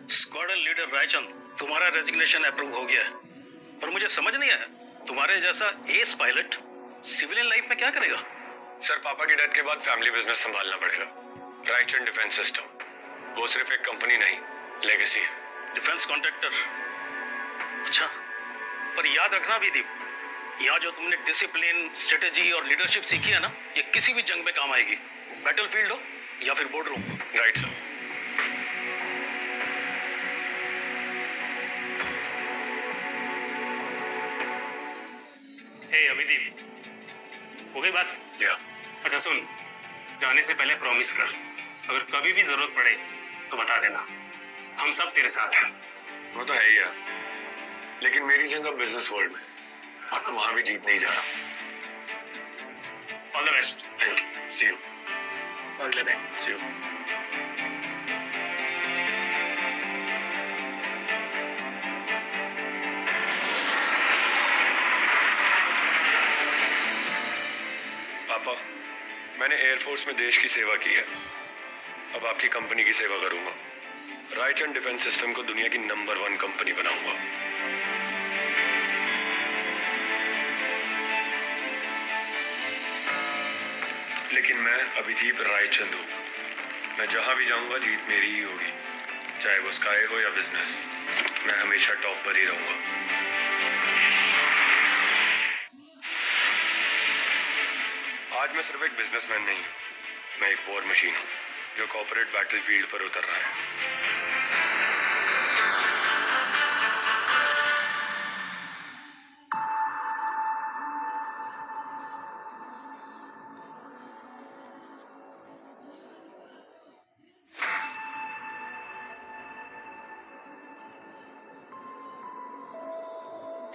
Squadron leader Raichand, तुम्हारा resignation approve हो गया है, पर मुझे समझ नहीं आया तुम्हारे जैसा एस पायलट सिविलियन लाइफ में क्या करेगा? सर, पापा की डेथ के बाद फैमिली बिजनेस संभालना पड़ेगा। रायचंद डिफेंस सिस्टम, वो सिर्फ एक कंपनी नहीं, लेगेसी है। Defence contractor? अच्छा, पर याद रखना विदीप, यहाँ जो तुमने डिसिप्लिन, स्ट्रेटेजी और लीडरशिप सीखी है ना, ये किसी भी जंग में काम आएगी, बैटलफील्ड हो या फिर board room. Right sir. Hey Abhideep, हो गई बात? या अच्छा सुन, जाने से पहले प्रॉमिस कर, अगर कभी भी जरूरत पड़े तो बता देना, हम सब तेरे साथ हैं। वो तो है ही यार, लेकिन मेरी जंग अब बिजनेस वर्ल्ड में, और मैं वहां भी जीत नहीं जा रहा। All the best. Thank you, see you. All the best, see you. पापा, मैंने एयरफोर्स में देश की सेवा की है, अब आपकी कंपनी की सेवा करूंगा। रायचंद डिफेंस सिस्टम को दुनिया की नंबर 1 कंपनी बनाऊंगा। लेकिन मैं अभिदीप रायचंद हूं, मैं जहां भी जाऊंगा जीत मेरी ही होगी, चाहे वो स्काई हो या बिजनेस, मैं हमेशा टॉप पर ही रहूंगा। आज मैं सिर्फ एक बिजनेसमैन नहीं हूं, मैं एक वॉर मशीन हूं जो कॉर्पोरेट बैटलफील्ड पर उतर रहा है।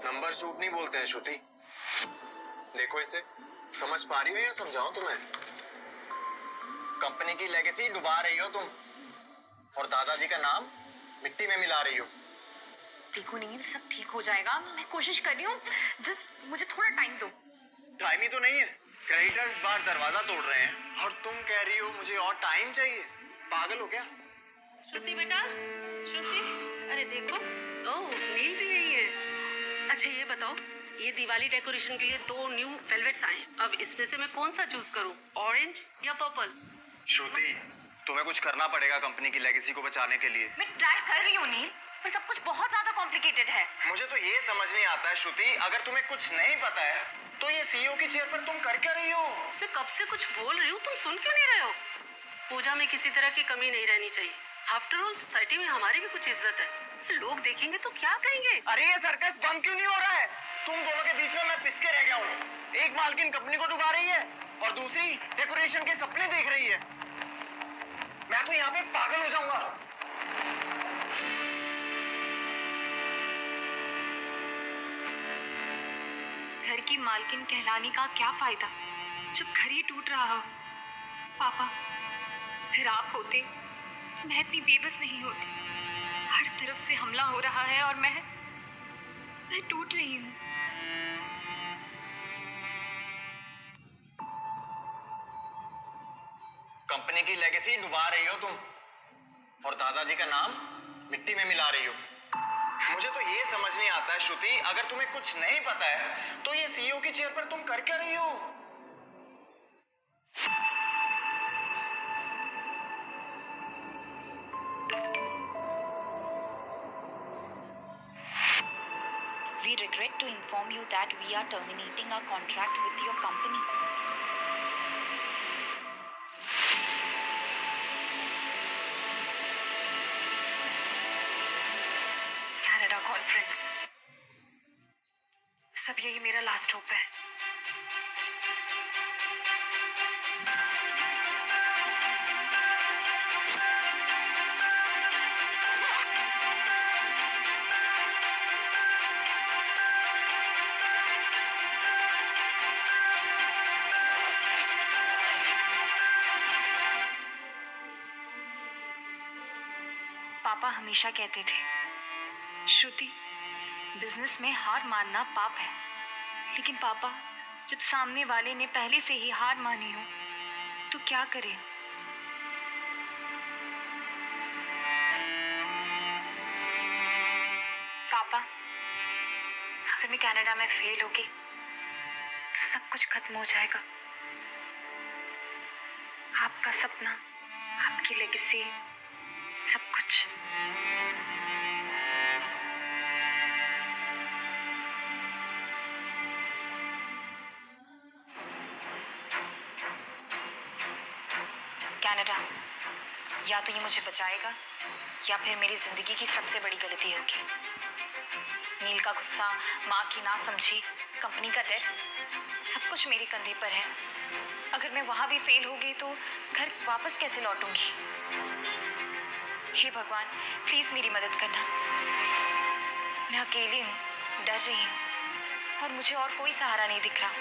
नंबर सूप नहीं बोलते हैं श्रुति। देखो इसे, समझ पा रही हो या समझाऊं तुम्हें? कंपनी की लेगेसी डुबा रही हो तुम, और दादाजी का नाम मिट्टी में मिला रही हो। देखो नील, सब ठीक हो जाएगा, मैं कोशिश कर रही हूँ, जस्ट मुझे थोड़ा टाइम दो। टाइम ही तो नहीं है, क्रेडिटर्स बाहर दरवाजा तोड़ रहे हैं और तुम कह रही हो मुझे और टाइम चाहिए। पागल हो क्या? श्रुति बेटा, श्रुति, अरे देखो, ओह नील भी यही है। अच्छा ये बताओ, ये दिवाली डेकोरेशन के लिए 2 न्यू वेलवेट्स आए, अब इसमें से मैं कौन सा चूज करूं, ऑरेंज या पर्पल? श्रुति, तुम्हें कुछ करना पड़ेगा कंपनी की लेगेसी को बचाने के लिए। मैं ट्राई कर रही हूँ नील, पर सब कुछ बहुत ज्यादा कॉम्प्लिकेटेड है। मुझे तो ये समझ नहीं आता है श्रुति, अगर तुम्हें कुछ नहीं पता है तो ये सीईओ की चेयर पर तुम कर क्या रही हो? मैं कब से कुछ बोल रही हूँ, तुम सुन क्यों नहीं रहे हो? पूजा में किसी तरह की कमी नहीं रहनी चाहिए, आफ्टर ऑल सोसाइटी में हमारी भी कुछ इज्जत है, लोग देखेंगे तो क्या कहेंगे? अरे ये सर्कस बंद क्यों नहीं हो रहा है? तुम दोनों के बीच में मैं पिसके रह गया हूँ। एक मालकिन कंपनी को डुबा रही है और दूसरी डेकोरेशन के सपने देख रही है। मैं तो यहाँ पे पागल हो जाऊंगा। घर की मालकिन कहलाने का क्या फायदा जब घर ही टूट रहा हो। पापा, अगर आप होते तो मैं इतनी बेबस नहीं होती। हर तरफ से हमला हो रहा है और मैं टूट रही हूँ। कंपनी की लेगेसी डुबा रही हो तुम, और दादाजी का नाम मिट्टी में मिला रही हो। मुझे तो ये समझ नहीं आता है श्रुति, अगर तुम्हें कुछ नहीं पता है तो ये सीईओ की चेयर पर तुम कर क्या रही हो? We regret to inform you that we are terminating our contract with your company. Canada conference, सब यही मेरा लास्ट होप है। पापा हमेशा कहते थे, श्रुति, बिजनेस में हार मानना पाप है। लेकिन पापा, जब सामने वाले ने पहले से ही हार मानी हो तो क्या करें? अगर मैं कनाडा में फेल हो गई तो सब कुछ खत्म हो जाएगा। आपका सपना, आपकी लेगेसी, सब कुछ। कनाडा या तो ये मुझे बचाएगा या फिर मेरी जिंदगी की सबसे बड़ी गलती होगी। नील का गुस्सा, माँ की ना समझी, कंपनी का डेट, सब कुछ मेरे कंधे पर है। अगर मैं वहां भी फेल हो गई तो घर वापस कैसे लौटूंगी? हे भगवान, प्लीज मेरी मदद करना। मैं अकेली हूँ, डर रही हूँ और मुझे और कोई सहारा नहीं दिख रहा।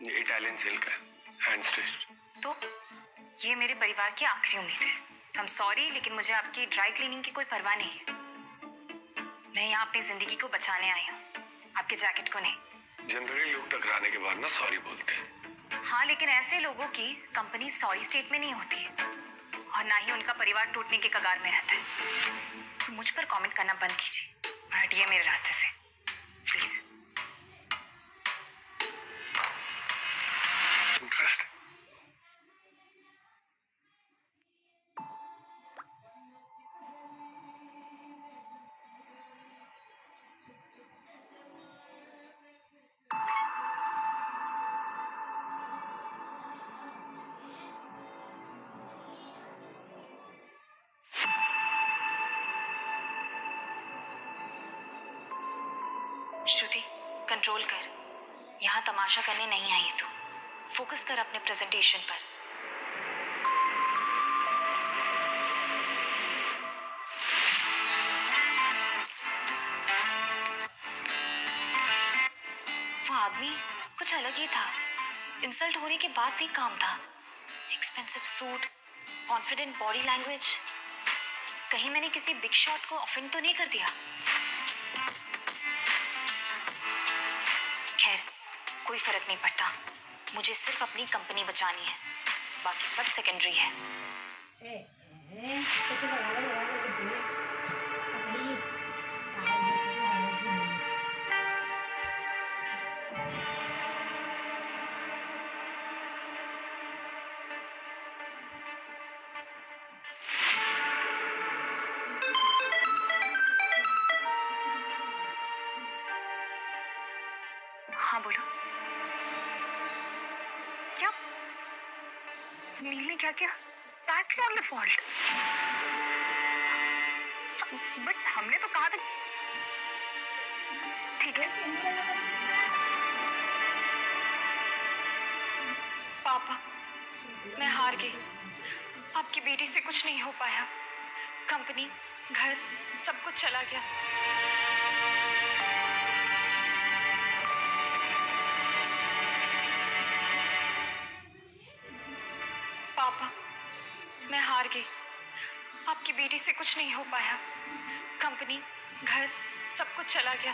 ये इटालियन सिल्क है, हैंड स्टिच्ड। तो ये मेरे परिवार की आखिरी उम्मीद है। आई एम सॉरी, लेकिन मुझे आपकी ड्राई क्लीनिंग की कोई परवाह नहीं है। मैं यहाँ अपनी जिंदगी को बचाने आई हूँ, आपके जैकेट को नहीं। जनरली लोग टकराने के बाद ना सॉरी बोलते हैं। हाँ, लेकिन ऐसे लोगों की कंपनी सॉरी स्टेट में नहीं होती है और ना ही उनका परिवार टूटने के कगार में रहता है। तो मुझ पर कमेंट करना बंद कीजिए और हटिए मेरे रास्ते से, प्लीज। इंटरेस्टिंग। श्रुति, कंट्रोल कर। यहाँ तमाशा करने नहीं आई है तू। फोकस कर अपने प्रेजेंटेशन पर। वो आदमी कुछ अलग ही था। इंसल्ट होने के बाद भी काम था। Expensive suit, confident body language. कहीं मैंने किसी बिग शॉट को ऑफेंड तो नहीं कर दिया? खैर, कोई फर्क नहीं पड़ता। मुझे सिर्फ अपनी कंपनी बचानी है, बाकी सब सेकेंडरी है। कैसे लगा ले लगा से दे अपनी काय जैसे हालत ही नहीं। हाँ बोलो। क्या? नील ने क्या किया? That's not the fault. But हमने तो कहा था। ठीक है पापा, मैं हार गई। आपकी बेटी से कुछ नहीं हो पाया। कंपनी, घर, सब कुछ चला गया। पापा, मैं हार गई। आपकी बेटी से कुछ नहीं हो पाया। कंपनी, घर, सब कुछ चला गया।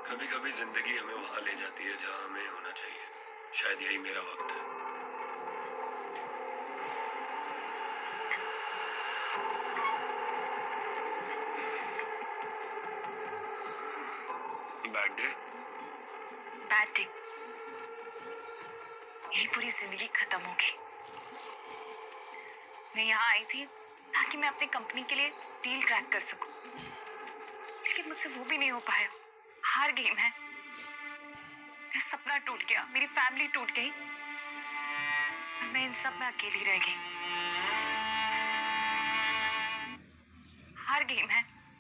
कभी कभी जिंदगी हमें वहां ले जाती है जहां हमें होना चाहिए। शायद यही मेरा वक्त है। Bad day. Bad day. मेरी पूरी जिंदगी खत्म हो गई। मैं यहाँ आई थी ताकि मैं अपनी कंपनी के लिए डील क्रैक कर सकूं, लेकिन मुझसे वो भी नहीं हो पाया। हार गई मैं। मेरा सपना टूट गया, मेरी फैमिली टूट गई और मैं इन सब में अकेली रह गई। हार गई मैं।